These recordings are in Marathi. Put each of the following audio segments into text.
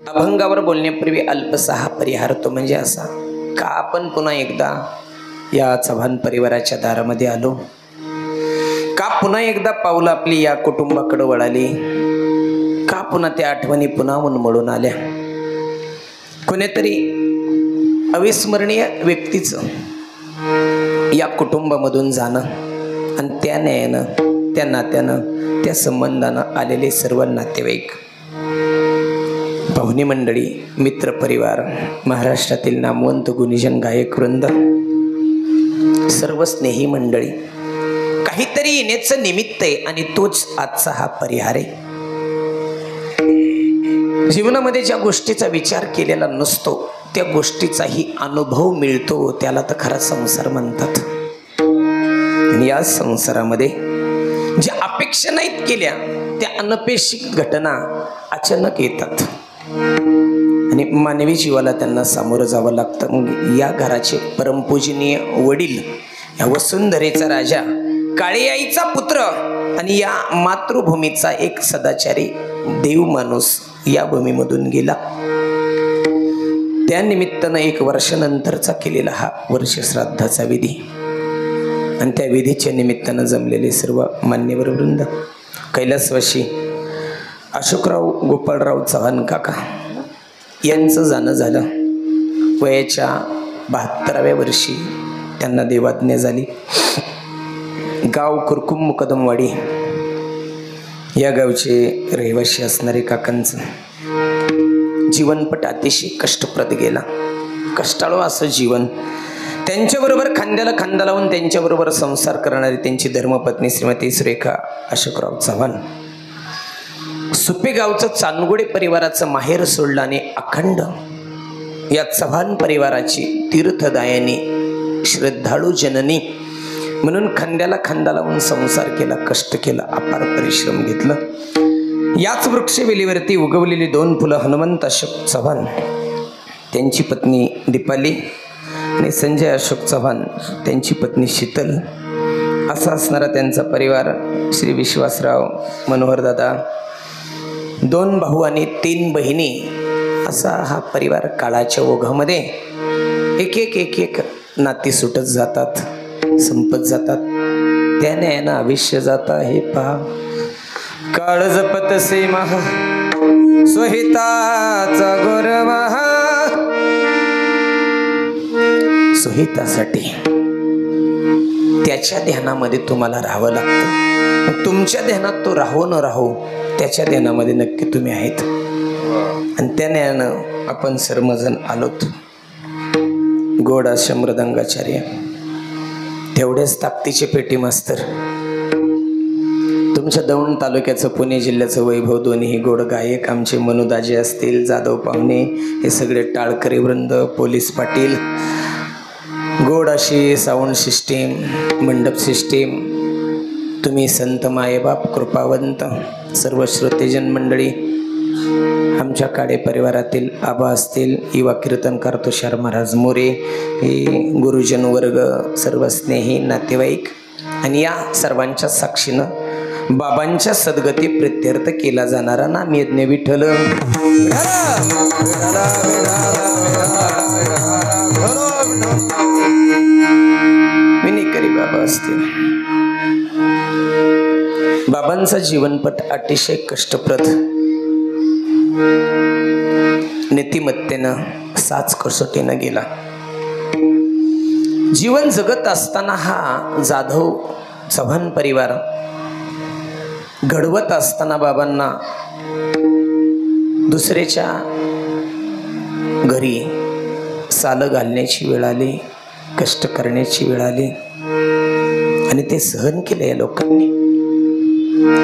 अभंगावर बोलण्यापूर्वी अल्पसा हा परिहार तो म्हणजे असा का आपण पुन्हा एकदा या चव्हाण परिवाराच्या दारामध्ये आलो, का पुन्हा एकदा पाऊल आपली या कुटुंबाकडे वळाली, का पुन्हा त्या आठवणी पुन्हा उन्मळून आल्या. कोणीतरी अविस्मरणीय व्यक्तीचं या कुटुंबामधून जाणं आणि त्या न्यायानं, त्या नात्यानं, त्या संबंधानं आलेले सर्व नातेवाईक, पाहुणे मंडळी, मित्र परिवार, महाराष्ट्रातील नामवंत गुणीजन गायक वृंद, सर्व स्नेही मंडळी, काहीतरी येण्याचं निमित्त आहे आणि तोच आजचा हा परिहार आहे. जीवनामध्ये ज्या गोष्टीचा विचार केलेला नसतो त्या गोष्टीचाही अनुभव मिळतो, त्याला तर खरा संसार म्हणतात. आणि या संसारामध्ये ज्या अपेक्षा नाहीत केल्या त्या अनपेक्षित घटना अचानक येतात आणि मानवी जीवाला त्यांना सामोरं जावं लागतं. मग या घराचे परमपूजनीय वडील, या वसुंधरेचा राजा, काळी आईचा पुत्र आणि या मातृभूमीचा एक सदाचारी देव माणूस या भूमीमधून गेला. त्या निमित्तानं 1 वर्षानंतरचा केलेला हा वर्षश्राद्धाचा विधी आणि त्या विधीच्या निमित्तानं जमलेले सर्व मान्यवर वृंद, कैलासवासी अशोकराव गोपाळराव चव्हाण काका यांचं जाणं झालं. वयाच्या 72व्या वर्षी त्यांना देवाज्ञा झाली. गाव कुरकुम मुकदमवाडी या गावचे रहिवासी असणारे काकांचं जीवनपट अतिशय कष्टप्रद गेला. कष्टाळू असं जीवन. त्यांच्याबरोबर खांद्याला खांदा लावून त्यांच्याबरोबर संसार करणारी त्यांची धर्मपत्नी श्रीमती सुरेखा अशोकराव चव्हाण सुपे गावचं चांदगुडे परिवाराचं माहेर सोडलं आणि अखंड या चव्हाण परिवाराची तीर्थदायिनी श्रद्धाळू जननी म्हणून खांद्याला खांदा लावून संसार केला, कष्ट केला, अपार परिश्रम घेतलं. याच वृक्षवेलीवरती उगवलेली 2 फुलं हनुमंत अशोक चव्हाण, त्यांची पत्नी दीपाली आणि संजय अशोक चव्हाण त्यांची पत्नी शीतल, असा असणारा त्यांचा परिवार. श्री विश्वासराव, मनोहरदादा, 2 भाऊ आणि 3 बहिणी, असा हा परिवार. काळाच्या ओघामध्ये एक नाती सुटत जातात, संपत जातात. त्याने आहे ना आयुष्य जाता हे पहा. काळ जपतसे महा सोहिताचा गोरमहा. सोहितासाठी त्याच्या ध्यानामध्ये तुम्हाला राहावं लागतं. तुमच्या ध्यानात तो राहो न राहो, त्याच्या ध्यानामध्ये नक्की तुम्ही आहेत. आणि त्या ध्यानानं आपण सर्वजण आलोत. गोड अशा मृदंगाचार्य, तेवढेच ताकदीचे पेटी मास्तर, तुमच्या दौंड तालुक्याचं, पुणे जिल्ह्याचं वैभव, दोन्ही गोड गायक आमचे मनुदाजी असतील, जाधव पाहुणे, हे सगळे टाळकरी वृंद, पोलीस पाटील, गोड अशी साऊंड सिस्टीम, मंडप सिस्टीम, तुम्ही संत मायबाप, कृपावंत, सर्व श्रोतेजन मंडळी, आमच्या काडे परिवारातील आबा असतील, युवा कीर्तनकार तुषार महाराज मोरे, हे गुरुजन वर्ग, सर्व स्नेही नातेवाईक आणि या सर्वांच्या साक्षीनं बाबांच्या सद्गती प्रित्यर्थ केला जाणारा नाम यज्ञ विठ्ठल. विनेकरी बाबा असतील. बाबांचा जीवनपट अतिशय कष्टप्रद, नीतिमत्तेनं, साच कसोटीनं गेला. जीवन जगत असताना हा जाधव चव्हाण परिवार घडवत असताना बाबांना दुसऱ्याच्या घरी सालं घालण्याची वेळ आली, कष्ट करण्याची वेळ आली आणि ते सहन केलं. या लोकांनी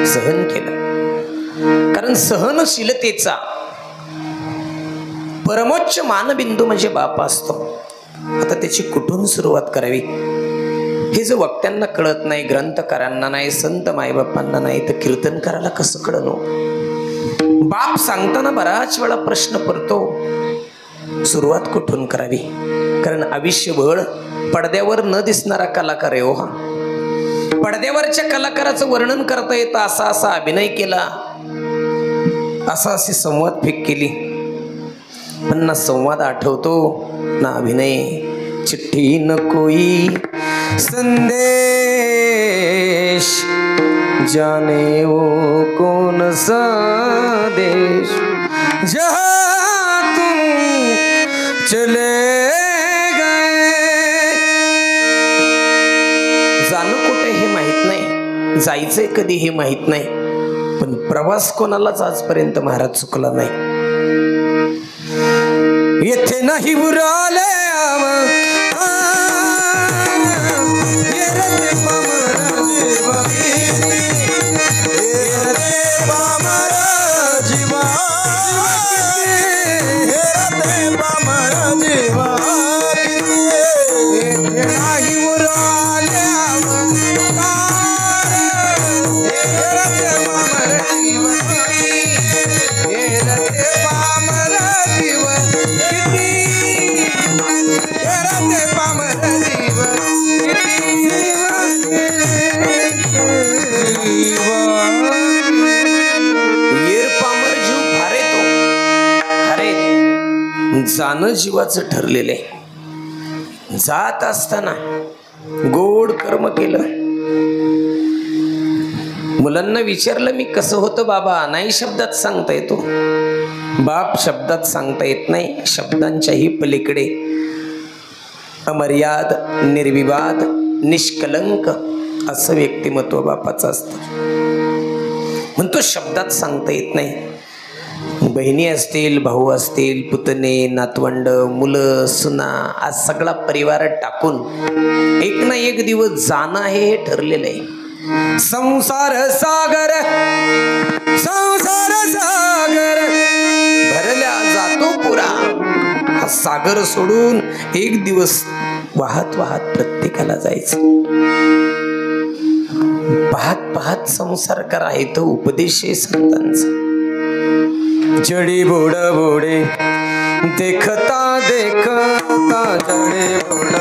सहन केलं, कारण सहनशीलतेचा परमोच्च मानबिंदू म्हणजे बाप असतो. आता त्याची कुठून सुरुवात करावी हे जर वक्त्यांना कळत नाही, ग्रंथकारांना नाही, संत मायबापांना नाही, तर कीर्तनकाराला कसं कळलं? बाप सांगताना बराच वेळा प्रश्न पडतो, सुरुवात कुठून करावी? कारण आयुष्यभर पडद्यावर न दिसणारा कलाकार आहे हो हा. पडद्यावरच्या कलाकाराचं वर्णन करता येतं, असा असा अभिनय केला, असा अशी संवाद फेक केली, पण ना संवाद आठवतो ना अभिनय. चिठ्ठी न कोई संदेश, जाने वो कौन सा देश, जहाँ तुम चले गए. जाणं कुठे हे माहित नाही, जायचंय कधी हे माहित नाही, पण प्रवास कोणालाच आजपर्यंत महाराज चुकला नाही. येथे नाही उराले जाणं जीवाचं ठरलेलं आहे. जात असताना गोड कर्म केलं. मुलांना विचारलं मी कसं होतं बाबा, नाही शब्दात सांगता येतो. बाप शब्दात सांगता येत नाही, शब्दांच्याही पलीकडे अमर्याद, निर्विवाद, निष्कलंक असं व्यक्तिमत्व बापाचं असतं. म्हणतो शब्दात सांगता येत नाही. बहिणी असतील, भाऊ असतील, पुतणे, नातवंड, मुलं, सुना, आज सगळा परिवार टाकून एक ना एक दिवस जाणं आहे हे ठरलेलं आहे. संसार सागर, संसार सागर भरल्या जातो पुरा. हा सागर सोडून एक दिवस वाहत वाहत प्रत्येकाला जायचं. पाहत पाहत संसार करायचं उपदेश आहे संतांचा. जड़ी बुड़ बुड़े देखता देखता, जड़ी बुड़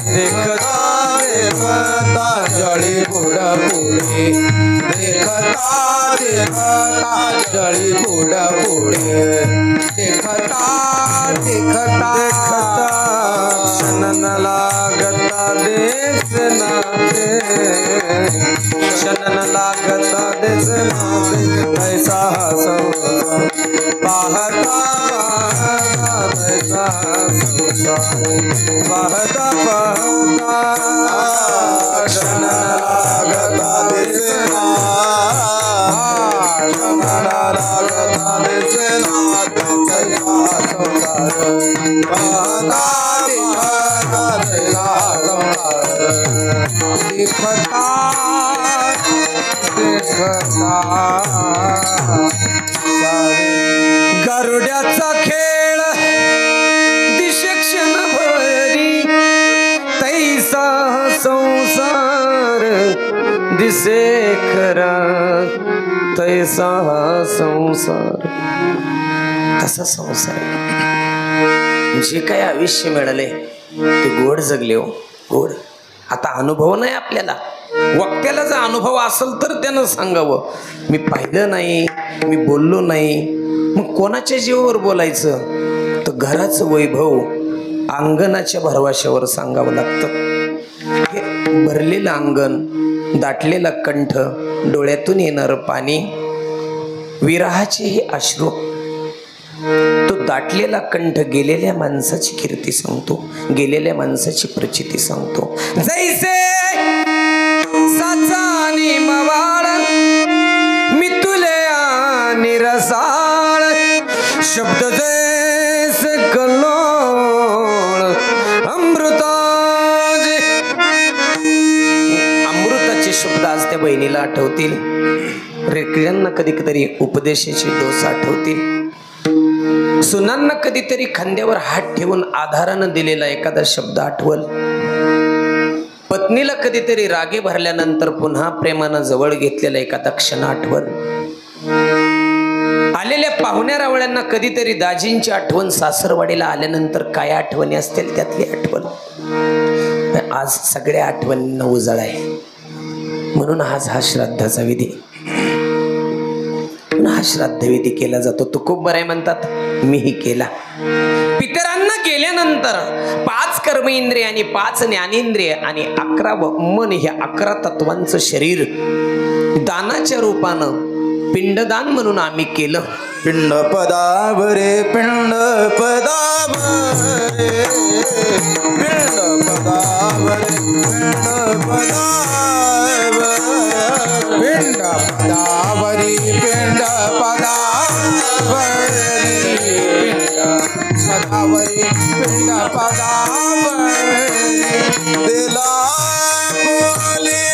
देखता देखता, जड़ी बुड़ बुड़े देखता देखता, जड़ी बुड़ बुड़े देखता देखता देखता, शनन लागता देश नाते, शनन लागता देश नाते, ऐसा पाहता ऐसा पाहता पाहता, शनन लागता देश लागता देश नाते, पाहता देखता देखता. गरुड्याचा खेळ दिशे क्षण भरी, तैसा संसार दिसे खरा, तैसा संसार. तसा संसार जे काय आयुष्य मिळाले ते गोड जगले हो, गोड. आता अनुभव नाही आपल्याला. वक्त्याला जर अनुभव असेल तर त्यानं सांगावं. मी पाहिलं नाही, मी बोललो नाही, मग कोणाच्या जीवावर बोलायचं. तर घराचं वैभव अंगणाच्या भरवशावर सांगावं लागतं. हे भरलेलं अंगण, दाटलेला कंठ, डोळ्यातून येणारं पाणी, विरहाचे हे अश्रू, तो दाटलेला कंठ गेलेल्या माणसाची कीर्ती सांगतो, गेलेल्या माणसाची प्रचिती सांगतो. जैसे साचानी मवाळ मितुल्या निरसाळ, शब्द जैसे कल्लोळ अमृताचे. अमृताचे शब्द आज त्या बहिणीला आठवतील. रेकड्यांना कधी कधी उपदेशाचे डोस आठवतील. सुनांना कधीतरी खांद्यावर हात ठेवून आधारानं दिलेला एखादा शब्द आठवल. पत्नीला कधीतरी रागे भरल्यानंतर पुन्हा प्रेमानं जवळ घेतलेला एखादा क्षण आठवल. आलेल्या पाहुण्या रावळ्यांना कधीतरी दाजींची आठवण, सासरवाडीला आल्यानंतर काय आठवणी असतील त्यातली आठवण. आज सगळ्या आठवणींना उजाळ आहे, म्हणून आज हा श्राद्धाचा विधी. हा श्राद्धविधी केला जातो. तुकोबराय म्हणतात मीही केला. पितरांना केल्यानंतर 5 कर्मेंद्रिय आणि 5 ज्ञानेंद्रिय आणि 11 मन, ह्या 11 तत्वांचं शरीर दानाच्या रूपानं पिंडदान म्हणून आम्ही केलं. पिंड पदावरे पिंड पदावरे पिंड पदावरे पिंड पदावरे पिंड पदावरी पिंड पदावरी पिंड पदावरी पिंड पदावरी दिला बोले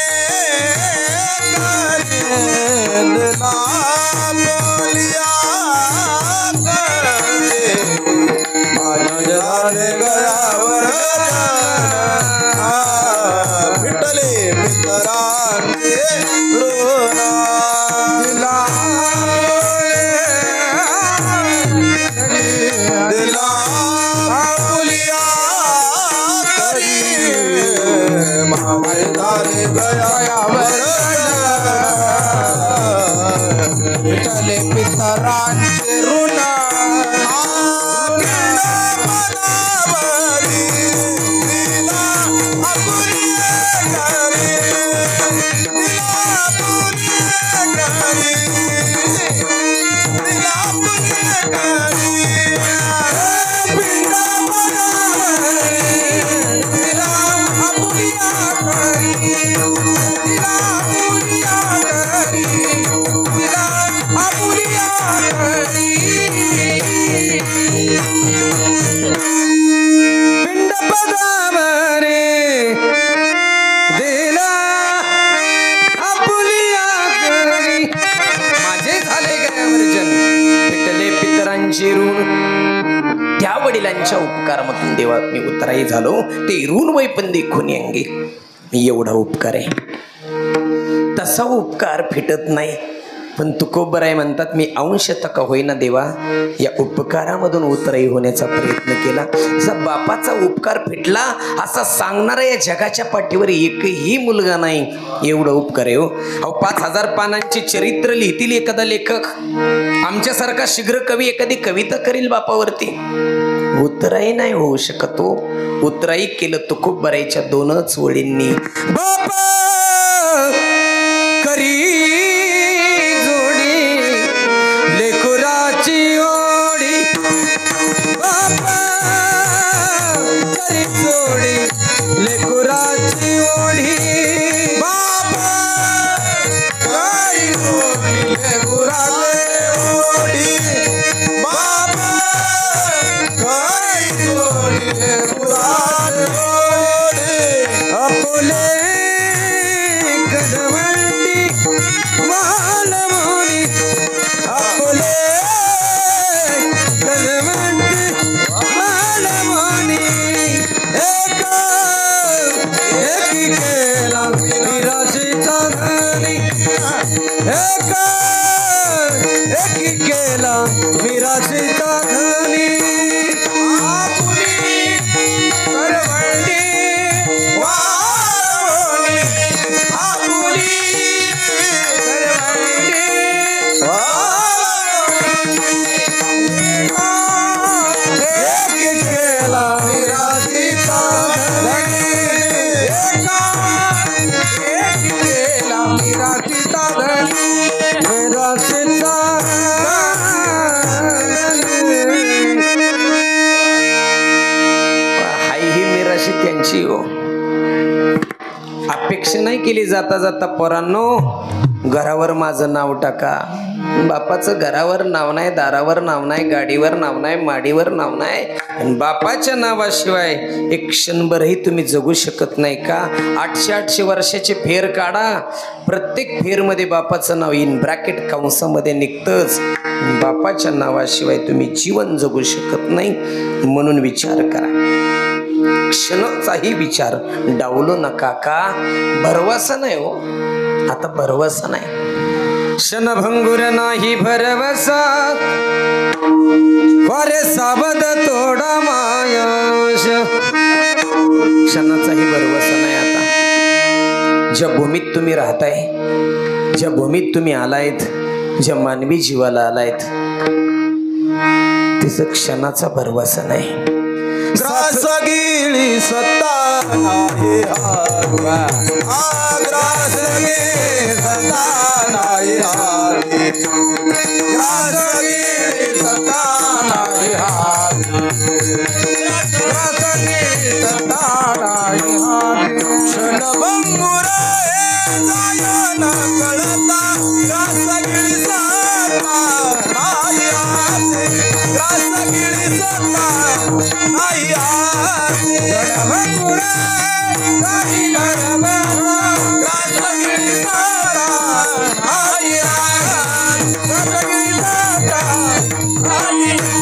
दिला बोलिया गयावर विठ्ठले मित्रांचे ऋणा दिला दिला बोलिया तरी महाराजाने गयावर विठ्ठले मित्रांचे ऋणा त्या वडिलांच्या उपकारामधून देवा मी उतराई झालो. ते ऋण वैपण देखुनी अंगी एवढा उपकार आहे. तसा उपकार फिटत नाही. पण तुकोबराय म्हणतात मी अंशतः का होईना देवा या उपकारामधून उतराई होण्याचा प्रयत्न केला. जसा बापाचा उपकार फिटला असा सांगणारा या जगाच्या पाठीवर एकही मुलगा नाही. एवढं उपकार आहे हो. अहो 5000 पानांची चरित्र लिहितील एखादा लेखक. आमच्यासारखा शीघ्र कवी एखादी कविता करील बापावरती. उतराई नाही होऊ शकत हो. उतराई केलं तुकोबरायच्या 2च ओळींनी. बापा करी लेकुराची ओढी बाबा काही ओढी लेकुराची ओढी बाबा काही ओढी लेकुराची ओढी आपले कडवंडी मालमोनी आपले कडवंडी मालमोनी केला मिराशीचा धनी एक केला मिराशीचा धनी आपुली करवंडी वाळवणी आपुली करवंडी वाळवणी एक केला मिराशीचा धनी त्यांची हो. अपेक्षा नाही केली जाता जाता पोरांनो घरावर माझं नाव टाका. बापाचं घरावर नाव नाही, दारावर नाव नाही, गाडीवर नाव नाही, माडीवर नाव नाही. आणि बापाच्या नावाशिवाय एक क्षणभरही तुम्ही जगू शकत नाही का? 800 वर्षाचे फेर काढा. प्रत्येक फेरमध्ये बापाचं नाव इन ब्रॅकेट कंसामध्ये निघतंच. बापाच्या नावाशिवाय तुम्ही जीवन जगू शकत नाही. म्हणून विचार करा. क्षणाचाही विचार डावलो नका का? भरवसा नाही हो. आता भरवसा नाही. क्षणभंगुर नाही भरवसा वारे साबद तोडा मायाश. क्षणाचाही भरवसा नाही. आता ज्या भूमीत तुम्ही राहताय, ज्या भूमीत तुम्ही आलायत ज्या मानवी जीवाला आलायत तिचं क्षणाचा भरवसा नाही. ग्रास गेली सत्ता नाही हारवा, ग्रास गेली सत्ता नाही हारली, ग्रास गेली सत्ता नाही हारली, ग्रास गेली सत्ता नाही हारली. क्षणभंगुर जाय न कळता, ग्रास गेली सत्ता नाही हारली, ग्रास गेली सत्ता नाही हारली. क्षणभंगुर जाय न ग्रास गेली सत्ता नाही हारली, ग्रास गेली सत्ता नाही हारली.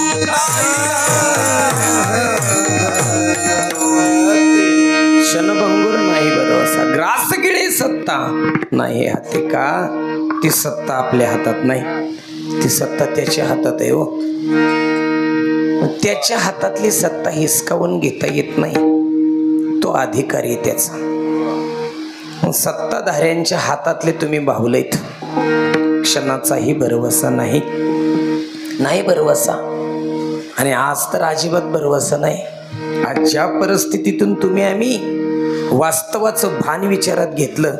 क्षणभंगुर नाही भरवसा, ग्रास गिळे सत्ता नाही हाती. का ती सत्ता आपल्या हातात नाही, ती सत्ता त्याच्या हातात आहे हो. त्याच्या हातातली सत्ता हिसकावून घेता येत नाही, तो अधिकारी त्याचा. सत्ताधाऱ्यांच्या हातातले तुम्ही बाहुलेत, क्षणाचाही भरवसा नाही, नाही भरवसा. आणि आज तर अजिबात भरवसा नाही. आज ज्या परिस्थितीतून तुम्ही आम्ही वास्तवाचं भान विचारात घेतलं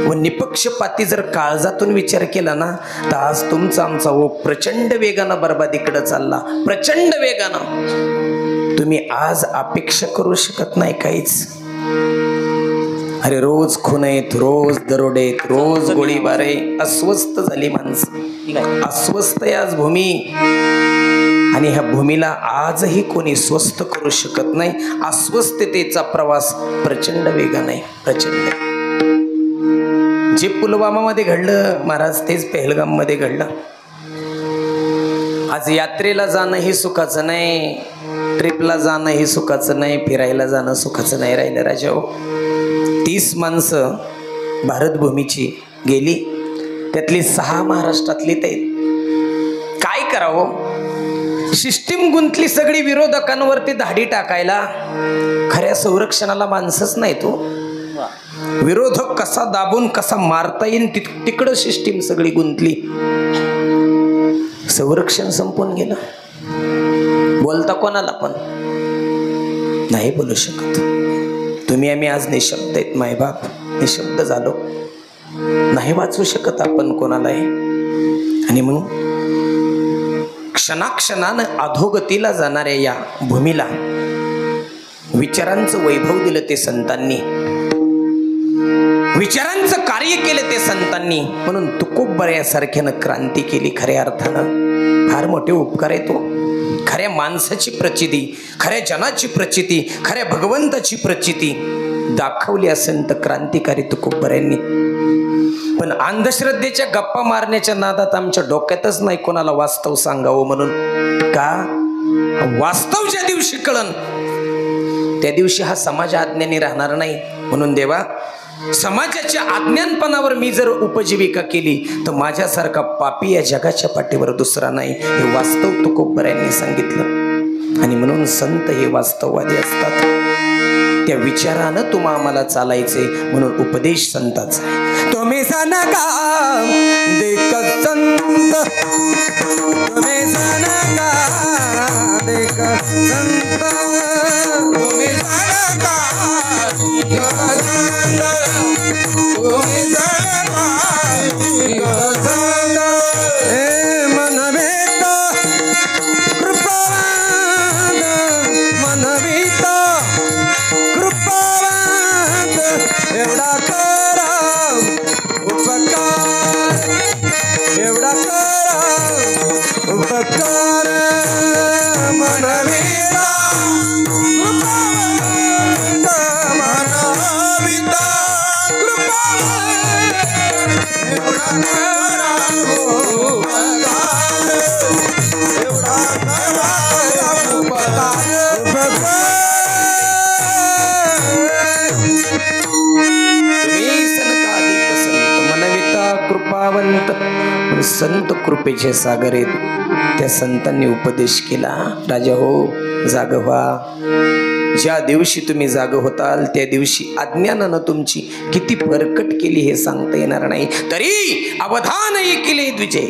व निपक्षपाती जर काळजातून विचार केला ना, तर आज तुमचा आमचा ओघ प्रचंड वेगानं बरबादीकडे चालला, प्रचंड वेगानं. तुम्ही आज अपेक्षा करू शकत नाही काहीच. अरे रोज खून आहेत, रोज दरोडे आहेत, रोज गोळीबार आहे. अस्वस्थ झाली माणसं, अस्वस्थ आहे आज भूमी. आणि ह्या भूमीला आजही कोणी स्वस्थ करू शकत नाही. अस्वस्थतेचा प्रवास प्रचंड वेगाने आहे, प्रचंड. जे पुलवामामध्ये घडलं महाराज, तेच पहलगाम मध्ये घडलं. आज यात्रेला जाणं ही सुखाचं नाही, ट्रिपला जाणं ही सुखाचं नाही, फिरायला जाणं सुखाचं नाही राहिलं राजा हो. 30 माणसं भारतभूमीची गेली, त्यातली 6 महाराष्ट्रातली. ते काय करावं? सिस्टीम गुंतली सगळी विरोधकांवरती धाडी टाकायला. खऱ्या संरक्षणाला माणसंच नाही तो. विरोधक कसा दाबून कसा मारता येईल तिकडं सिस्टीम सगळी गुंतली. संरक्षण संपून गेलं. बोलता कोणाला पण नाही बोलू शकत. तुम्ही आम्ही आज निशब्द आहेत, मायबाप निशब्द झालो, नाही वाचू शकत आपण कोणालाही. आणि मग क्षणाक्षणानं अधोगतीला जाणाऱ्या या भूमीला विचारांचं वैभव दिलं ते संतांनी, विचारांचं कार्य केलं ते संतांनी. म्हणून तुकोबऱ्यासारख्यानं क्रांती केली. खऱ्या अर्थानं फार मोठे उपकार आहे तो. खऱ्या माणसाची प्रचिती, खऱ्या जनाची प्रचिती, खऱ्या भगवंताची प्रचिती दाखवली संत क्रांतिकारी तुकोबऱ्यांनी. पण अंधश्रद्धेच्या गप्पा मारण्याच्या नादात आमच्या डोक्यातच नाही कोणाला वास्तव सांगावं म्हणून. का? वास्तव ज्या दिवशी कळन त्या दिवशी हा समाज आज्ञानी राहणार नाही. म्हणून देवा, समाजाच्या अज्ञानपणावर मी जर उपजीविका केली तर माझ्यासारखा पापी या जगाच्या पाठीवर दुसरा नाही, हे वास्तव तुकोबऱ्यांनी सांगितलं. आणि म्हणून संत हे वास्तववादी असतात. त्या विचारानं तुम्हा आम्हाला चालायचे, म्हणून उपदेश संताचा आहे. तुम्ही सनका देख संत, तुम्ही सनका देख संत, तुम्ही सनका देख संत, तुम्ही सनका देख संत. हे मनवेत कृपावंत, मनवेत कृपावंत, एवढा करा उपकार, एवढा करा उपकार. मनवीता कृपावंत, मनवीता कृपावंत, एवढा करा उपकार, एवढा करा उपकार, उपकार. कृपावंत, संत कृपेचे सागर आहेत. त्या संतांनी उपदेश केला, राजा हो जाग व्हा, ज्या दिवशी तुम्ही जाग होताल त्या दिवशी अज्ञानानं तुमची किती परकट केली हे सांगता येणार नाही. तरी अवधान केले द्विजय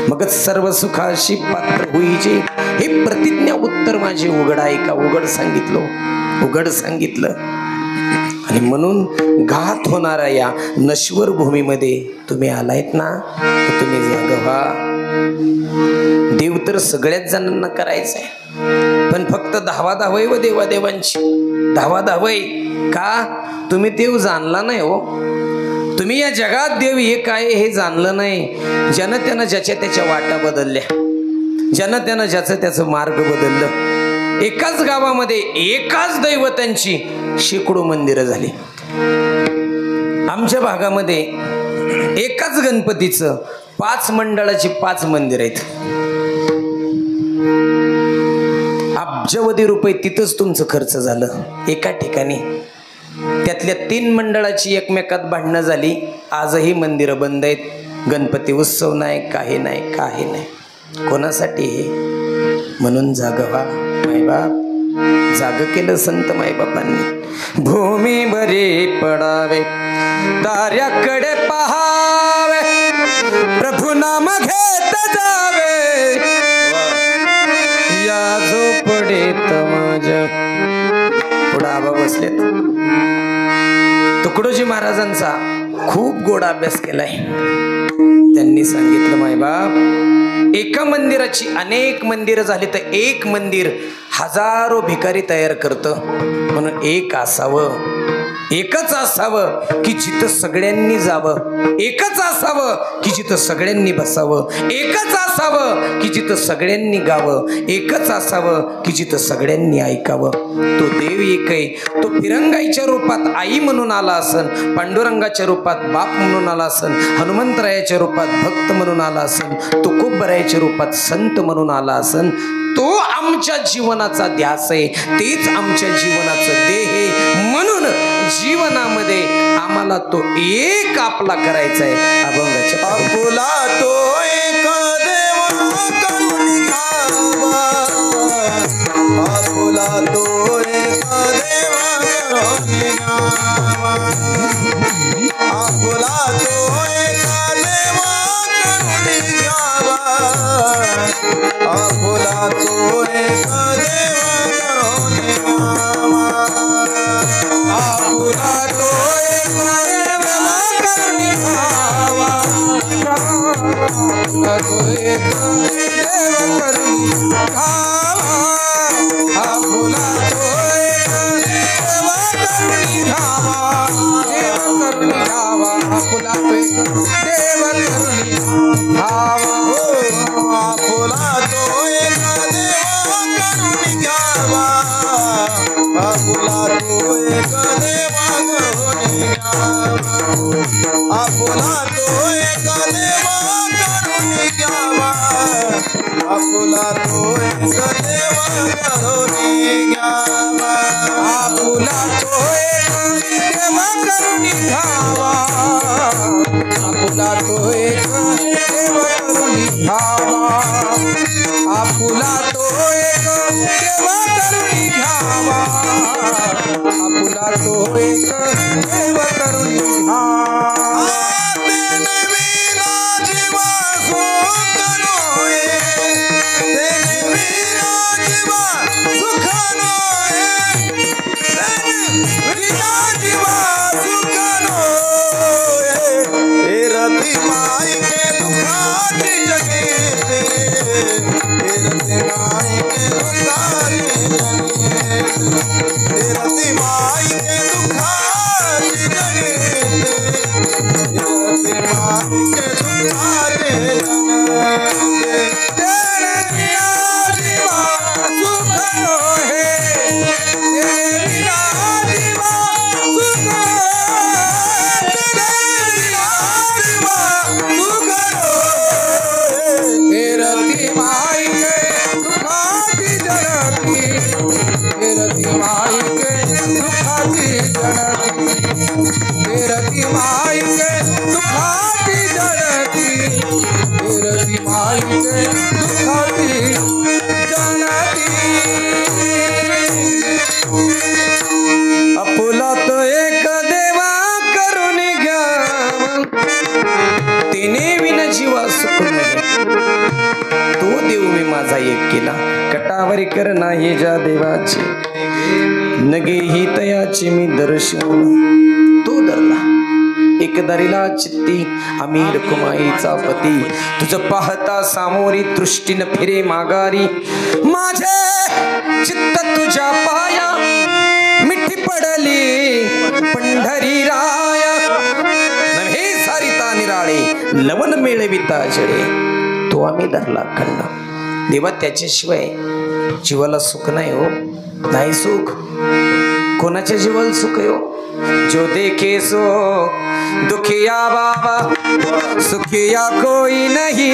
मगच सर्व सुखाशी पात्र होईचे. हे प्रतिज्ञा उत्तर माझे उघड ऐका. उघड सांगितलं. आणि म्हणून घात होणाऱ्या या नश्वर भूमीमध्ये तुम्ही आलायत ना, तर तुम्ही जाग व्हा. देव तर सगळ्याच जणांना करायचंय, पण फक्त धावाधावय व देवादेवांची धावाधावय. का? तुम्ही देव जाणला नाही हो. तुम्ही या जगात देव एक आहे हे जाणलं नाही. ज्यानं त्यानं ज्याच्या त्याच्या वाटा बदलल्या, ज्यानं त्यानं ज्याचं त्याचं मार्ग बदललं. एकाच गावामध्ये एकाच दैवतांची शेकडो मंदिरं झाली. आमच्या भागामध्ये एकाच गणपतीचं 5 मंडळाची 5 मंदिर आहेत. अब्जावधी रुपये तिथंच तुमचं खर्च झालं एका ठिकाणी. त्यातल्या 3 मंडळाची एकमेकात भांडणं झाली. आजही मंदिरं बंद आहेत. गणपती उत्सव नाही, काही नाही, काही नाही. कोणासाठी हे? म्हणून जागवा मायबाप. जाग केलं संत मायबापांनी. भूमी भरी पडावे, ताऱ्याकडे पहावे, प्रभू नाम घेत जावे, या झोपडीत माझ्या. पुढे आबा बसलेत. तुकडोजी महाराजांचा खूप गोड अभ्यास केलाय. त्यांनी सांगितलं मायबाप, एका मंदिराची अनेक मंदिरं झाली तर एक मंदिर हजारो भिकारी तयार करतं. म्हणून एक असावं, एकच असावं की जिथं सगळ्यांनी जावं, एकच असावं की जिथं सगळ्यांनी बसावं, एकच असावं की जिथं सगळ्यांनी गावं, एकच असावं की जिथं सगळ्यांनी ऐकावं. तो देव एक आहे. तो फिरंगाईच्या रूपात आई म्हणून आला असन, पांडुरंगाच्या रूपात बाप म्हणून आला असन, हनुमंतरायाच्या रूपात भक्त म्हणून आला असन, तुकोबरायाच्या रूपात संत म्हणून आला असन. तो आमच्या जीवनाचा ध्यास आहे, तेच आमच्या जीवनाचं देह आहे. म्हणून जीवनामध्ये आम्हाला तो एक आपला करायचा आहे. अभंगाच्या आपुला तो एक देवा करून घ्यावा, आपुला तो एक देवा करून घ्यावा, आपुला तो एक देवा करून घ्यावा, आपुला तो एक देवा करून घ्यावा, आपुला तो एक देवा करून घ्यावा, तो एक देव करून घ्यावा, आपुला तो एक देव करून घ्यावा, देव करून घ्यावा, आपुला तो एक देव करून घ्यावा, आपुला तो एक देव करून घ्यावा, आपुला तो एक देव करून घ्यावा, आपुला तो एक देव करून घ्यावा, आपुला तो एक देव करून घ्यावा, आपुला तो एक देव करून घ्यावा, आपुला तो एक देव करून घ्यावा, आपुला तो एक देव करून घ्यावा, आपुला तो एक देव करून घ्यावा. सुख केला कटावरी कर नाही ज्या देवाचे नगे ही तयाचे मी दर्शन तो धरला एकदारीला चित्ती अमीर कुमाईचा पती तुझं पाहता सामोरी दृष्टीनं फिरे माघारी माझे चित्त तुझ्या पाया मिठी पडली पंढरी राया नव्हे सारिता निराळे लवण मेळविता जळे तो आम्ही धरला खंड देवा त्याच्याशिवाय जीवाला सुख नाही हो नाही सुख कोणाच्या जीवाला सुख आहे हो जो देखे सो दुखिया बाबा सुखिया कोई नहीं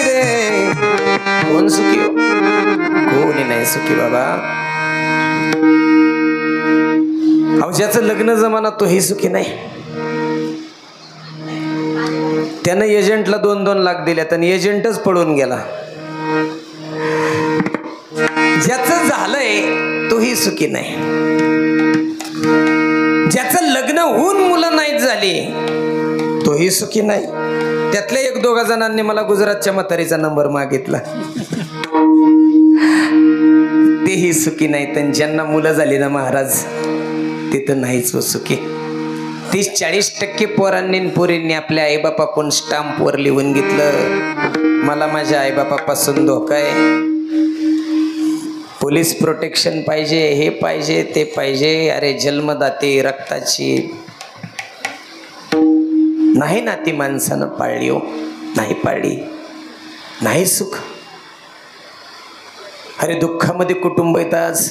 रे कोण सुखी हो कोणी नाही सुखी बाबा अहो ज्याचं लग्न जमाना तोही सुखी नाही त्यानं एजंटला 2-2 लाख दिल्यात आणि एजंटच पळून गेला ज्याचं झालंय तोही सुखी नाही ज्याचं लग्न होऊन मुलं नाहीत झाली तोही सुखी नाही त्यातल्या 1-2 जणांनी मला गुजरातच्या म्हातारीचा नंबर मागितला तेही सुखी नाहीत आणि ज्यांना मुलं झाली ना महाराज तिथं नाहीच हो सुखी 30-40% पोरांनी पोरींनी आपल्या आईबापाकडून स्टाम्पवर लिहून घेतलं मला माझ्या आईबापापासून धोका आहे पोलीस प्रोटेक्शन पाहिजे हे पाहिजे ते पाहिजे अरे जन्मदाते रक्ताची नाही ना ती माणसानं पाळली हो नाही पाळली नाही सुख अरे दुःखामध्ये कुटुंब येत आज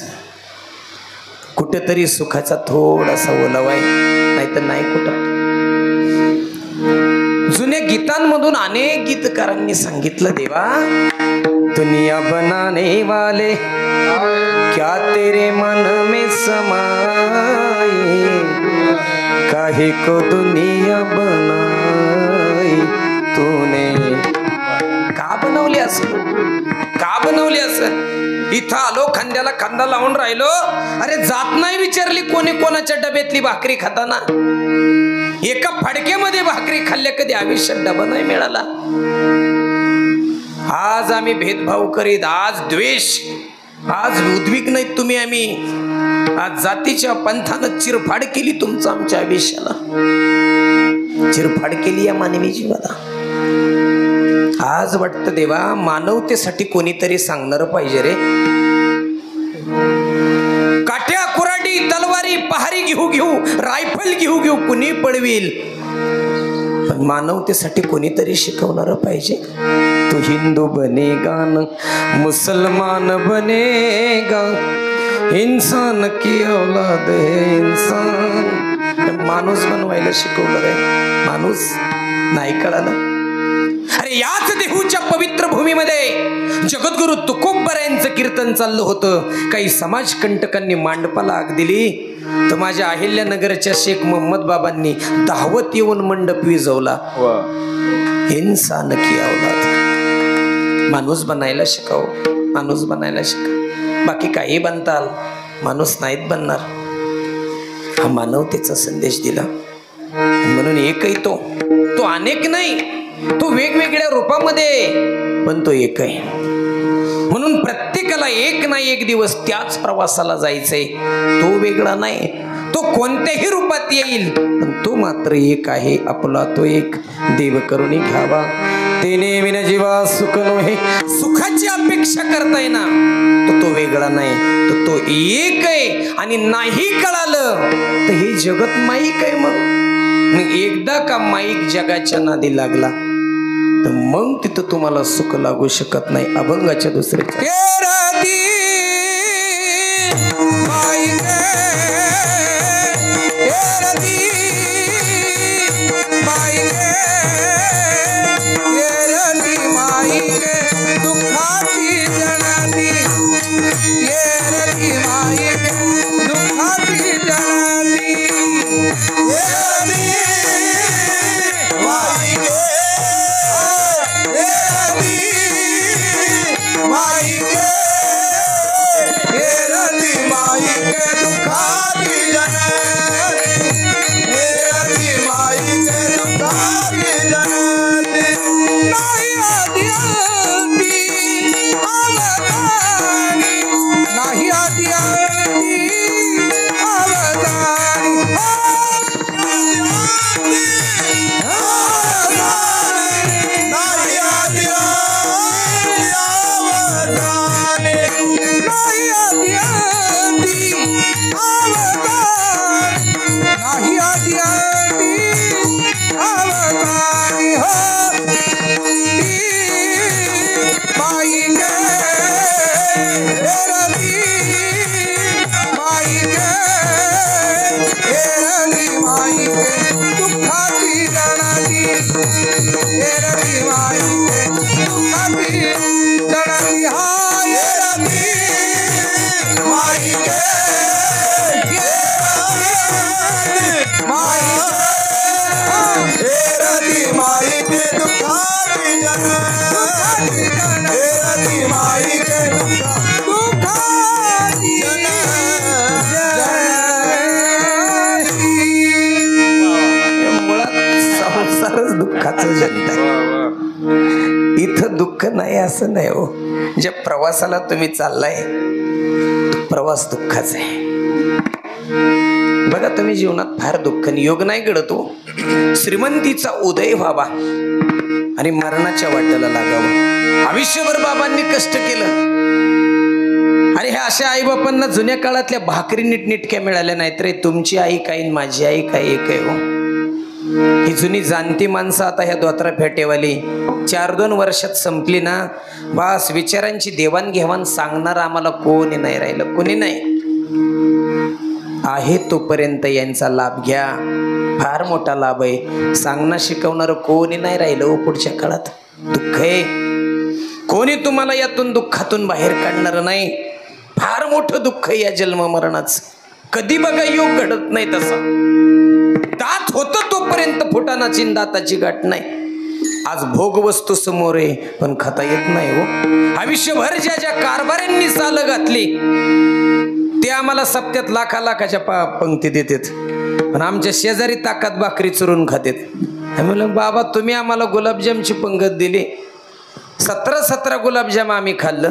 कुठेतरी सुखाचा थोडासा ओलावा आहे नाही तर नाही कुठं जुन्या गीतांमधून अनेक गीतकारांनी सांगितलं देवा दुनिया बनाने वाले क्या तेरे मन में समाए काहे को दुनिया बनाई तूने का बनवली असं का बनवली असं इथं आलो खांद्याला खांदा लावून राहिलो अरे जात नाही विचारली कोणी कोणाच्या डब्यातली भाकरी खाताना एका फडक्यामध्ये भाकरी खाल्ल्या कधी आयुष्यात डबा नाही मिळाला आज आम्ही भेदभाव करीत आज द्वेष आज उद्विग्न नाहीत तुम्ही आम्ही आज जातीच्या पंथानं चिरफाड केली तुमचं आमच्या आयुष्याला चिरफाड केली या मानवी जीवाला आज वाटतं देवा मानवतेसाठी कोणीतरी सांगणार पाहिजे रे काट्या कुराडी तलवारी पहारी घेऊ घेऊ रायफल घेऊ घेऊ कुणी पळवील पण मानवतेसाठी कोणीतरी शिकवणार पाहिजे तू हिंदू बनेगा न मुसलमान बनेगा इंसान की औलाद है इंसान माणूस बनवायला शिकवलं रे माणूस नाही कळालं अरे याच देहूच्या पवित्र भूमीमध्ये जगद्गुरु तुकोबरा यांचं कीर्तन चाललं होतं काही समाजकंटकांनी मांडपाला आग दिली तर माझ्या अहिल्यानगरच्या शेख मोहम्मद बाबांनी दावत येऊन मंडप विजवला इंसान की औलाद माणूस बनायला शिकाव माणूस बनायला शिका बाकी काही बनताल माणूस नाहीत बनणार हा मानवतेचा संदेश दिला म्हणून एकही तो अनेक नाही तो वेगवेगळ्या रूपामध्ये पण तो एक आहे म्हणून प्रत्येकाला एक ना एक दिवस त्याच प्रवासाला जायचंय तो वेगळा नाही तो कोणत्याही रूपात येईल पण तो मात्र एक आहे आपला तो एक देव करून घ्यावा तेने विना जीवा सुख नोहे सुखाची अपेक्षा करताय ना तो वेगळा नाही तो एक आहे आणि नाही कळालं तर हे जगत माईक आहे मग एकदा का माईक जगाच्या नादी लागला तर मग तिथं तुम्हाला सुख लागू शकत नाही अभंगाच्या दुसऱ्या माई के दुखा झाले नाही आधी अवतार नाही आधी अवतार हो माई गे रवी माई गे रवी माई गे दुःखाची जणाची रवी माई गे दुःखाची जणाची हाय रवी माई गे माई रवी माई गे दुःखाची जणाची रवी माई गे दुःखाची मुळात संसारच दुःखाचं जगत आहे. इथं दुःख नाही असं नाही हो. ज्या प्रवासाला तुम्ही चाललाय तो प्रवास दुःखाचा आहे. बघा तुम्ही जीवनात फार दुःख योग नाही घडत हो. श्रीमंतीचा उदय व्हावा आणि मरणाच्या वाटेला लागावं. आयुष्यभर बाबांनी कष्ट केलं आणि हे अशा आई बापांना जुन्या काळातल्या भाकरी नीटनेटक्या मिळाल्या नाहीत रे. तुमची आई काही माझी आई काही एक आहे हो. ही जुनी जाणती माणसं आता ह्या धोत्रा फेटेवाली 4-2 वर्षात संपली ना बस. विचारांची देवाणघेवाण सांगणार आम्हाला कोणी नाही राहिलं. कोणी नाही आहे तोपर्यंत यांचा लाभ घ्या. फार मोठा लाभ आहे. सांगणं शिकवणार कोणी नाही राहिलं हो. पुढच्या काळात दुःख आहे. कोणी तुम्हाला यातून दुःखातून बाहेर काढणार नाही. फार मोठं दुःख या जन्म मरणाचं. कधी बघा योग घडत नाही तसा. दात होत तोपर्यंत फुटाणाची दाताची गाठ नाही. आज भोग वस्तू समोर आहे पण खाता येत नाही हो. आयुष्यभर ज्या ज्या कारभाऱ्यांनी चाल घातली ते आम्हाला सप्त्यात लाखाच्या पंक्ती देतात पण आमच्या शेजारी ताकात भाकरी चुरून खातात. म्हणलं बाबा तुम्ही आम्हाला गुलाबजामची पंगत दिली. 17 गुलाबजाम आम्ही खाल्लं.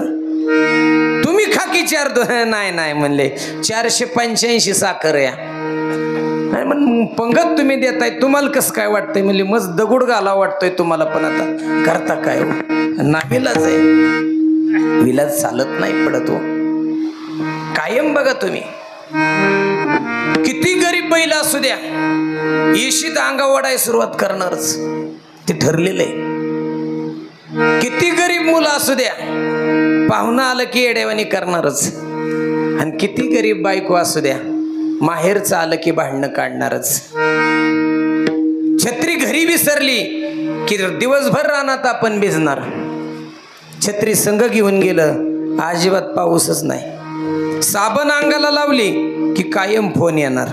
तुम्ही खा की 4 नाही म्हणले 485 साखर या. मग पंगत तुम्ही देताय तुम्हाला कसं काय वाटतंय. म्हणले मस्त दगड घाला वाटतोय तुम्हाला पण आता करता काय हो. नाविलाज आहे. विलाज चालत नाही पडत हो. कायम बघा तुम्ही किती गरीब बैल असू द्या येशीत अंगा ओढाय सुरुवात करणारच. ते ठरलेलं आहे. किती गरीब मुलं असू द्या पाहुणं आलं की येड्यावानी करणारच. आणि किती गरीब बायको असू द्या माहेरचं आलं की भांडणं काढणारच. छत्री घरी विसरली की दिवसभर रानात आपण भिजणार. छत्री संग घेऊन गेलं अजिबात पाऊसच नाही. साबण अंगाला लावली की कायम फोन येणार.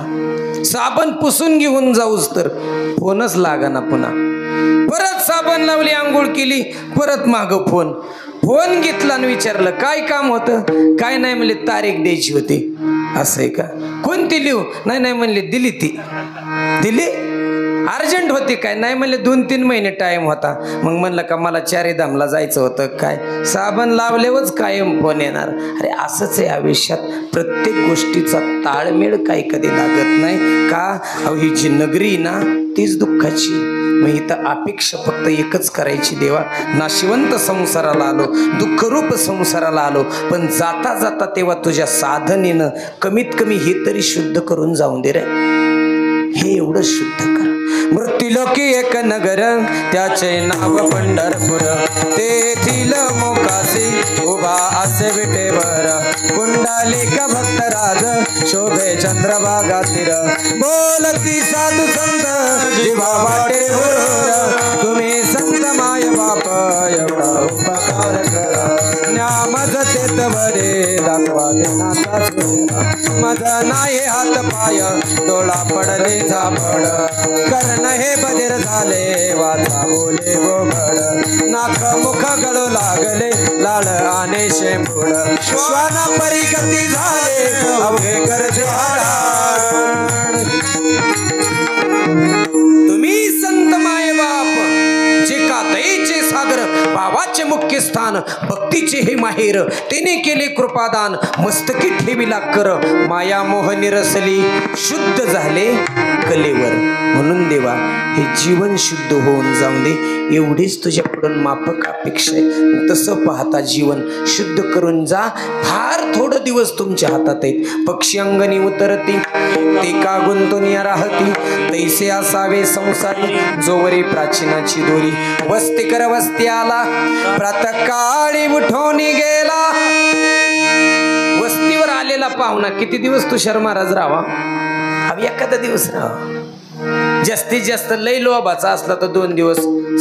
साबण पुसून घेऊन जाऊच तर फोनच लागाना पुन्हा. परत साबण लावली आंघोळ केली परत माग फोन घेतला आणि विचारलं काय काम होतं. काय नाही म्हणले तारीख द्यायची होती. असं आहे का. कोणती लिहू. नाही म्हणले दिली. दिली अर्जंट होती काय. नाही म्हणले 2-3 महिने टाइम होता. मग म्हणलं का मला 4 धामला जायचं होतं. काय साबण लावल्यावरच कायम फोन येणार. अरे असंच आहे आयुष्यात. प्रत्येक गोष्टीचा ताळमेळ काही कधी लागत नाही का. अहो ही जी नगरी ना तीच दुःखाची. मग इथं अपेक्षा फक्त एकच करायची देवा नाशिवंत संसाराला आलो दुःखरूप संसाराला आलो पण जाता जाता तेव्हा तुझ्या साधनेनं कमीत कमी हे तरी शुद्ध करून जाऊन दे रे. हे एवढं शुद्ध कर. मृत्युलोकी एक नगर त्याचे नाव पंढरपूर. तेथील मोकाशी उभा असे विटेवर पुंडलिक भक्तराज शोभे चंद्रभागा तीर. बोलती साधू संत जीवा वाटेवर तुम्ही संत माय बाप एवढा उपकार करा. न्यामज तेत बरे दाखवा देनाचा मज नाही हात पाय डोळा पडले झापड. कर्ण हे बधीर झाले वाचा बोले गोबड. नाक मुख गळू लागले लाळ आणे शेंबूड. श्वाना परिगती झाले अवघे करते हाडाड. तुम्ही संत माय बाप जे का दयेचे सागर भावाचे मुख्य स्थान भक्ती भक्तीचे हे माहेर त्याने केले कृपादान मस्तकी ठेविला कर माया मोह निरसली शुद्ध झाले कलेवर म्हणून देवा हे जीवन शुद्ध होऊन जाऊन दे एवढीच तुझ्याकडून माफक अपेक्षा आहे तसं पाहता जीवन शुद्ध करून जा फार थोडं दिवस तुमच्या हातात आहेत पक्षी अंगणी उतरती ते का गुंतून राहती तैसे असावे संसारी जोवरे प्राचीनाची दोरी वस्ती कर वस्ती आला प्रातःकाळी उठून गेला वस्तीवर आलेला पाहुणा किती दिवस तुषार महाराज राहावा हवी एखादा दिवस राहावा जास्तीत जास्त लय लोभाचा असला तर 2 दिवस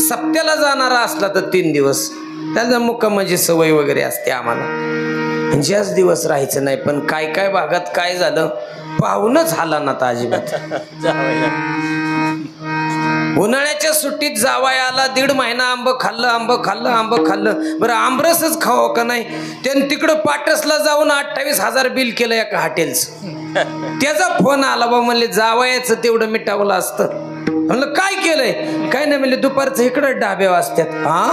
सप्त्याला जाणारा असला तर 3 दिवस त्याला मुक्कामाची सवय वगैरे असते आम्हाला जास्त दिवस राहायचं नाही पण काय काय भागात काय झालं पाहूनच आला ना तर अजिबात उन्हाळ्याच्या सुट्टीत जावयाला 1.5 महिना आंब खाल्लं बरं आंबरसच खावं का नाही त्यानं तिकडं पाटसला जाऊन 28,000 बिल केलं एका हॉटेलचं त्याचा फोन आला बा म्हणले जावयाचं तेवढं मिटावलं असतं म्हणलं काय केलंय काय नाही म्हणले दुपारचं इकडं डाब्या वाजत्यात हा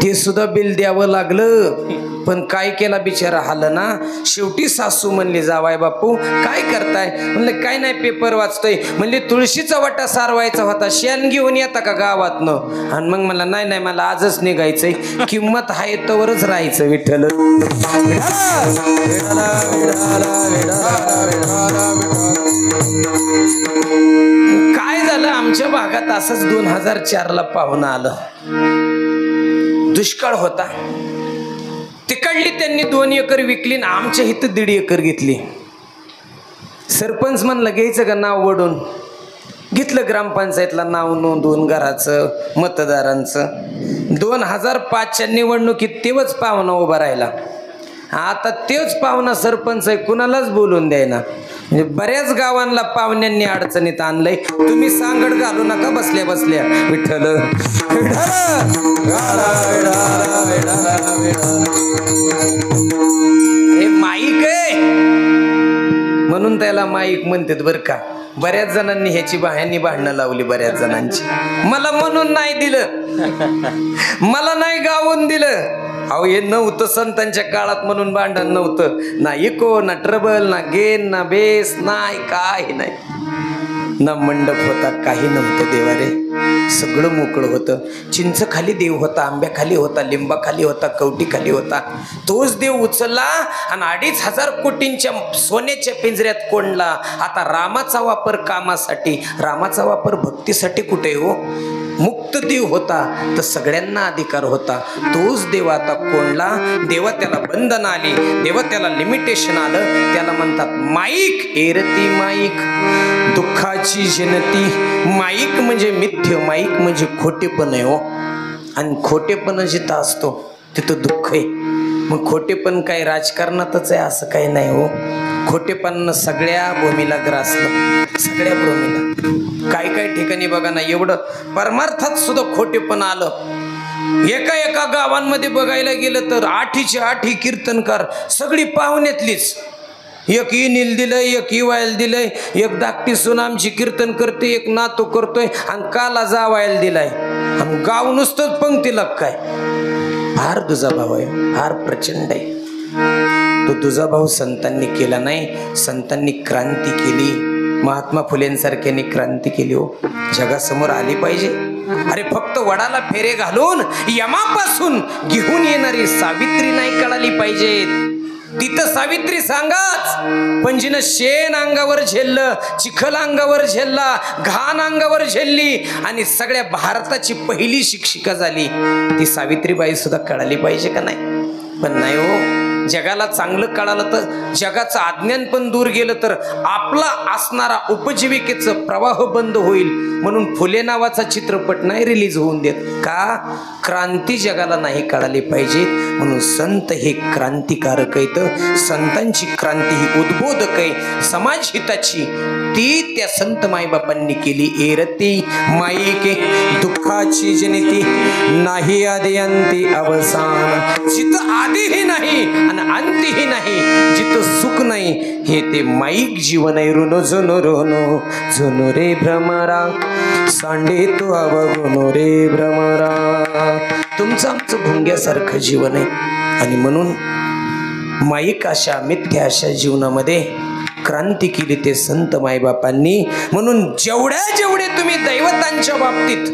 ते सुद्धा बिल द्यावं लागलं पण काय केला बिचारा हालं ना शेवटी सासू म्हणली जावाय बापू काय करताय म्हणलं काय नाही पेपर वाचतोय म्हणले तुळशीचा वाटा सारवायचा होता शेण घेऊन येता का गावातनं आणि मग मला नाही नाही मला आजच निघायचंय किंमत आहे तवरच राहायचं विठ्ठल काय झालं आमच्या भागात असंच 2004ला पाहुणं आलं दुष्काळ होता तिकडली त्यांनी 2 एकर विकली आणि आमच्या इथं 1.5 एकर घेतली सरपंच म्हणलं घ्यायचं का नाव वडून घेतलं ग्रामपंचायतला नाव नोंदवून घराचं मतदारांचं 2005च्या निवडणुकीत तेव्हाच पाहुणा उभा राहिला आता तेच पाहुणा सरपंच आहे कुणालाच बोलून द्यायना म्हणजे बऱ्याच गावांना पाहुण्यांनी अडचणीत आणलंय तुम्ही सांगड घालू नका बसल्या बसल्या विठ्ठल हे माईक आहे म्हणून त्याला माईक म्हणतात बर का बऱ्याच जणांनी ह्याची ह्यांनी भांडणं लावली बऱ्याच जणांची मला म्हणून नाही दिलं मला नाही गावून दिलं अहो हे नव्हतं संतांच्या काळात म्हणून भांडण नव्हतं ना इको ना ट्रबल ना गेन ना बेस नाही काही नाही ना मंडप होता काही नव्हतं देवारे सगळं मोकळं होतं चिंच खाली देव होता आंब्या खाली होता लिंबा खाली होता कवटी खाली होता तोच देव उचलला आणि 2,500 कोटींच्या सोन्याच्या पिंजऱ्यात कोंडला आता रामाचा वापर कामासाठी रामाचा वापर भक्तीसाठी कुठे हो मुक्त देव होता तर सगळ्यांना अधिकार होता तोच देव आता कोंडला देवा त्याला बंधन आली देवा त्याला लिमिटेशन आलं त्याला म्हणतात माईक एरती माईक दुःखाची जनती माईक म्हणजे मिथ्य माईक म्हणजे खोटेपण आहे हो आणि खोटेपण जिथं असतो तिथं दुःख आहे मग खोटेपण काय राजकारणातच आहे असं काही नाही हो खोटेपण सगळ्या भूमीला ग्रासलं सगळ्या भूमीला काही काही ठिकाणी बघा ना एवढं परमार्थात सुद्धा खोटेपण आलं एका गावांमध्ये बघायला गेलं तर 8च्या 8 कीर्तनकार सगळी पाहुण्यातलीच एक इनील दिलंय एक इवायला दिलंय एक धाकटी सून आमची कीर्तन करते एक नातू करतोय आणि काला जावायला दिलाय आणि गाव नुसतंच पंक्तीला काय फार दुजाभाव आहे फार प्रचंड आहे तो दुजाभाव संतांनी केला नाही संतांनी क्रांती केली महात्मा फुलेंसारख्यांनी क्रांती केली हो जगासमोर आली पाहिजे अरे फक्त वडाला फेरे घालून यमापासून घेऊन येणारी सावित्री नाही कळाली पाहिजे तिथं सावित्री सांगाच पण जिनं शेण अंगावर झेललं चिखल अंगावर झेलला घाण अंगावर झेलली आणि सगळ्या भारताची पहिली शिक्षिका झाली ती सावित्रीबाई सुद्धा कळाली पाहिजे का नाही पण नाही हो जगाला चांगलं कळालं तर जगाचं अज्ञान पण दूर गेलं तर आपला असणारा उपजीविकेचं प्रवाह बंद होईल म्हणून फुले नावाचा चित्रपट नाही रिलीज होऊन देत का क्रांती जगाला नाही कळाली पाहिजे म्हणून संत हे क्रांतिकारक आहेत संतांची क्रांती ही उद्बोधक आहे समाज हिताची ती त्या संत माईबापांनी केली एरती माईके दुःखाची जनिती नाही आदी अंती अवसान जिथं आधीही नाही आणि अंतीही नाही जिथं सुख नाही हे ते माईक जीवन आहे रुनो जुनो रोनो जुनो रे भ्रमरा सांडे तो अवगुनो रे भ्रमरा तुमचं आमचं भुंग्यासारखं जीवन आहे। आणि म्हणून माईक अशा मिथ्या अशा जीवनामध्ये क्रांती केली ते संत माईबापांनी। म्हणून जेवढे तुम्ही दैवतांच्या बाबतीत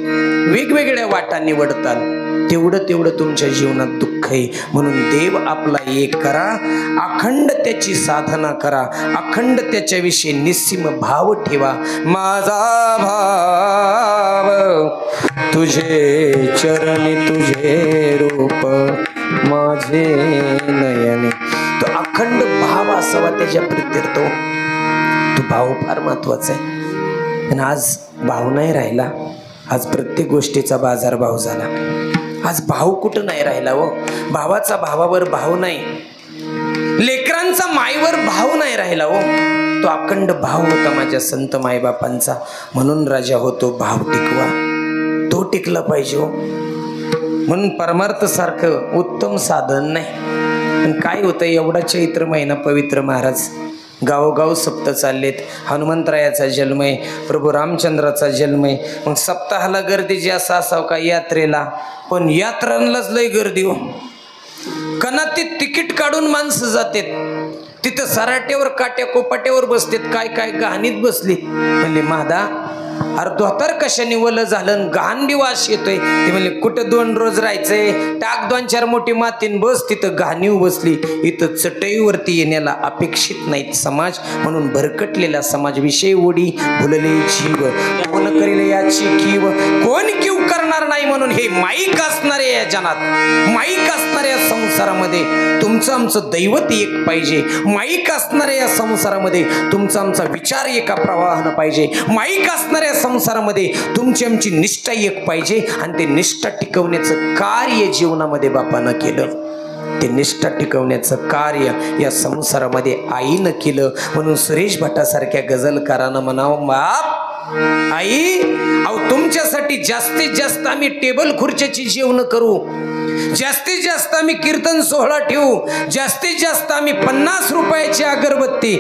वेगवेगळ्या वाटा निवडताल तेवढं तुमच्या जीवनात दुःख आहे। म्हणून देव आपला एक करा, अखंड त्याची साधना करा, अखंड त्याच्याविषयी निस्सीम भाव ठेवा। माझा भाव तुझे चरणी तुझे रूप माझे नयने, तो अखंड भाव असावा त्याच्या प्रीत्यर्थ। तो भाव फार महत्वाचा आहे। आणि आज भाव नाही राहिला, आज प्रत्येक गोष्टीचा बाजारभाव झाला। आज भाव कुठं नाही राहिला हो, भावाचा भावावर भाव नाही, लेकरांचा माईवर भाव नाही राहिला हो। तो अखंड भाव होता माझ्या संत माईबापांचा। म्हणून राजा होतो भाव टिकवा, तो टिकला पाहिजे हो। म्हणून परमार्थ सारखं उत्तम साधन नाही। पण काय होतं, एवढा चैत्र महिना पवित्र महाराज गावोगाव सप्त चाललेत। हनुमंतरायाचा जन्म आहे, प्रभू रामचंद्राचा जन्म आहे। मग सप्ताहाला गर्दी जी असावं का यात्रेला, पण यात्रांनाच लय गर्दी हो। कनातीत तिकीट काढून माणसं जातात, तिथं सराट्यावर काट्या कोपाट्यावर बसतात, काय गहाणीत बसली। म्हणले महादा अरे धोतर कशाने वलं झालं, घाण बी वास येतोय। ते म्हणले कुठं 2 रोज राहायचंय, टाक 2-4 मोठी मातीन बस, तिथं घाणीव बसली। इथं चटईवरती येण्याला अपेक्षित नाहीत समाज, म्हणून भरकटलेला समाजविषयी ओढी भुलले जीव, कोण करेल याची कीव, कोण कीव करणार नाही। म्हणून हे माईक असणारे या जनात, माईक असणाऱ्या संसारामध्ये तुमचं आमचं दैवत एक पाहिजे। माईक असणाऱ्या या संसारामध्ये तुमचा आमचा विचार एका प्रवाहानं पाहिजे। माईक असणाऱ्या संसारामध्ये तुमची आमची निष्ठा एक पाहिजे। आणि ते निष्ठा टिकवण्याचं कार्य जीवनामध्ये बापानं केलं, ते निष्ठा टिकवण्याचं कार्य या संसारामध्ये आईनं केलं। म्हणून सुरेश भटासारख्या गझलकारानं म्हणावं, बाप आई अहो तुमच्यासाठी जास्तीत जास्त आम्ही टेबल खुर्च्याची जेवण करू, जास्तीत जास्त आम्ही कीर्तन सोहळा ठेवू, जास्तीत जास्त आम्ही 50 रुपयाची अगरबत्ती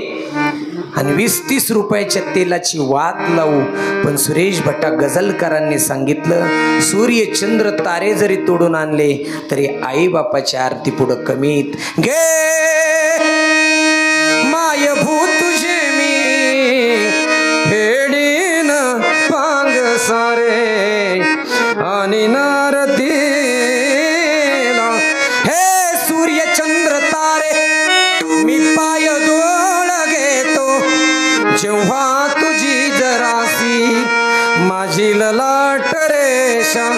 आणि 20-30 रुपयाच्या तेलाची वात लावू। पण सुरेश भटा गझलकारांनी सांगितलं, सूर्य चंद्र तारे जरी तोडून आणले तरी आई बापाच्या आरती पुढं कमीत घे माय भू तुझे मी फेडीन पांग सारे आणि नारती हे सूर्य चंद्र तारे मी पाय डोळ घेतो जेव्हा तुझी जरासी माझी ललाट रेषा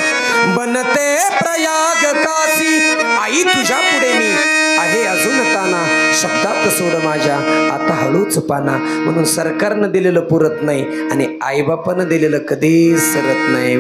बनते प्रयाग काशी। आई तुझ्या पुढे मी आहे अजून ताना, शब्दात सोड माझ्या आता हळूच पाना। म्हणून सरकारनं दिलेलं पुरत नाही आणि आईबापानं दिलेलं कधीच सरत नाही।